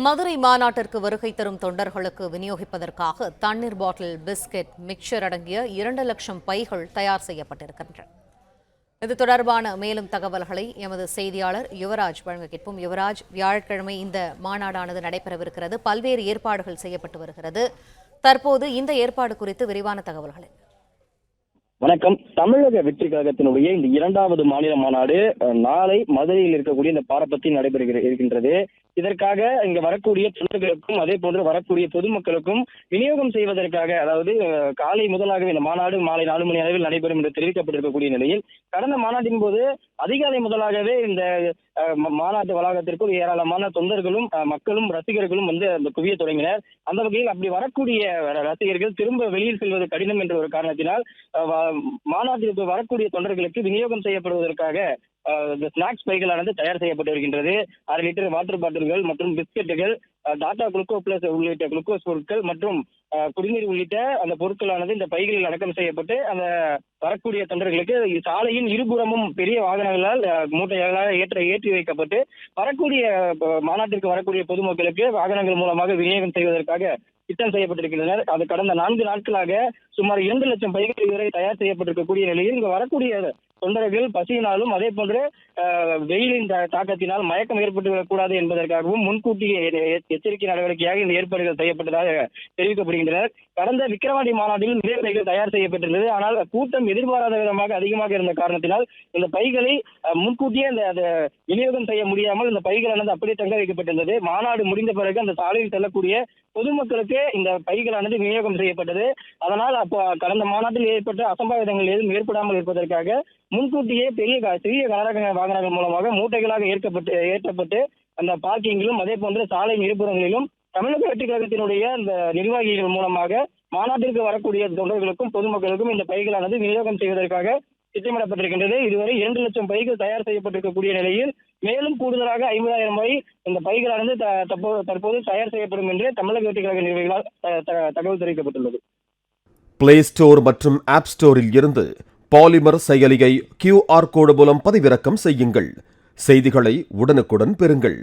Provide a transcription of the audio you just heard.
மதுரை மாநாட்டிற்கு வருகை தரும் தொண்டர்களுக்கு விநியோகிப்பதற்காக தண்ணீர் பாட்டில், பிஸ்கெட், மிக்சர் அடங்கிய 2 லட்சம் பைகள் தயார் செய்யப்பட்டிருக்கின்றன. இது தொடர்பான மேலும் தகவல்களை எமது செய்தியாளர் யுவராஜ் வழங்க கேட்போம். யுவராஜ், வியாழக்கிழமை இந்த மாநாடானது நடைபெறவிருக்கிறது. பல்வேறு ஏற்பாடுகள் செய்யப்பட்டு வருகிறது. தற்போது இந்த ஏற்பாடு குறித்து விரிவான தகவல்களை. வணக்கம். தமிழக வெற்றி கழகத்தினுடைய இந்த 2வது மாநில மாநாடு நாளை மதுரையில் இருக்கக்கூடிய இந்த பாரப்பத்தில் இருக்கின்றது. இதற்காக இங்க வரக்கூடிய தொண்டர்களுக்கும் அதே போன்று வரக்கூடிய பொதுமக்களுக்கும் விநியோகம் செய்வதற்காக, அதாவது காலை முதலாகவே இந்த மாநாடு மாலை 4 மணி அளவில் நடைபெறும் என்று தெரிவிக்கப்பட்டிருக்கக்கூடிய நிலையில், கடந்த மாநாட்டின் போது அதிகாலை முதலாகவே இந்த மாநாட்டு வளாகத்திற்குள் ஏராளமான தொண்டர்களும் மக்களும் ரசிகர்களும் வந்து அந்த குவிய தொடங்கினர். அந்த வகையில் அப்படி வரக்கூடிய ரசிகர்கள் திரும்ப வெளியில் செல்வது கடினம் என்ற ஒரு காரணத்தினால் மாநாட்டிற்கு வரக்கூடிய தொண்டர்களுக்கு விநியோகம் செய்யப்படுவதற்காக ஸ்நாக்ஸ் பைகளானது தயார் செய்யப்பட்டு வருகின்றது. 1/2 லிட்டர் வாட்டர் பாட்டில்கள் மற்றும் பிஸ்கெட்டுகள், டாடா குளுக்கோ பிளஸ் உள்ளிட்ட குளுக்கோஸ் பொருட்கள் மற்றும் குடிநீர் உள்ளிட்ட அந்த பொருட்களானது இந்த பைகளில் அடக்கம் செய்யப்பட்டு அந்த வரக்கூடிய தொண்டர்களுக்கு சாலையின் இருபுறமும் பெரிய வாகனங்களால் மூட்டைகளாக ஏற்றி வைக்கப்பட்டு வரக்கூடிய மாநாட்டிற்கு வரக்கூடிய பொதுமக்களுக்கு வாகனங்கள் மூலமாக விநியோகம் செய்வதற்காக திட்டம் செய்யப்பட்டிருக்கின்றனர். அது கடந்த 4 நாட்களாக சுமார் 2 லட்சம் பைகள் இதுவரை தயார் செய்யப்பட்டிருக்கக்கூடிய நிலையில் இங்கு வரக்கூடிய தொண்டர்கள் பசியினாலும் அதே போன்று வெயிலின் தாக்கத்தினால் மயக்கம் ஏற்பட்டுவிடக் கூடாது என்பதற்காகவும் முன்கூட்டிய எச்சரிக்கை நடவடிக்கையாக இந்த ஏற்பாடுகள் செய்யப்பட்டதாக தெரிவிக்கப்படுகின்றனர். கடந்த விக்கிரவாண்டி மாநாட்டில் நிறைய பைகள் தயார் செய்யப்பட்டிருந்தது. ஆனால் கூட்டம் எதிர்பாராத விதமாக அதிகமாக இருந்த காரணத்தினால் இந்த பைகளை முன்கூட்டியே விநியோகம் செய்ய முடியாமல் இந்த பைகளானது அப்படியே தங்க வைக்கப்பட்டிருந்தது. மாநாடு முடிந்த பிறகு அந்த சாலையில் செல்லக்கூடிய பொதுமக்களுக்கு இந்த பைகளானது விநியோகம் செய்யப்பட்டது. அதனால் அப்போ கடந்த மாநாட்டில் ஏற்பட்ட அசம்பாவிதங்கள் எதுவும் ஏற்படாமல் இருப்பதற்காக முன்கூட்டியே சிறிய கனரக வாகனங்கள் மூலமாக மூட்டைகளாக ஏற்றப்பட்டு அந்த பார்க்கிங்கிலும் அதே போன்று சாலை இருபுறங்களிலும் தமிழக வெற்றி கழகத்தினுடைய இந்த நிர்வாகிகள் மூலமாக மாநாட்டிற்கு வரக்கூடிய தொண்டர்களுக்கும் பொதுமக்களுக்கும் இந்த பைகளானது விநியோகம் செய்வதற்காக திட்டமிடப்பட்டிருக்கின்றது. இதுவரை 2 லட்சம் பைகள் தயார் செய்யப்பட்டிருக்கக்கூடிய நிலையில் மேலும் கூடுதலாக 50,000 பை இந்த பைகளானது தற்போது தயார் செய்யப்படும் என்று தமிழக வெற்றி கழக நிர்வாகிகளால் தகவல் தெரிவிக்கப்பட்டுள்ளது. பிளே ஸ்டோர் மற்றும் ஆப் ஸ்டோரில் இருந்து பாலிமர் செயலியை QR கோடு மூலம் பதிவிறக்கம் செய்யுங்கள். செய்திகளை உடனுக்குடன் பெறுங்கள்.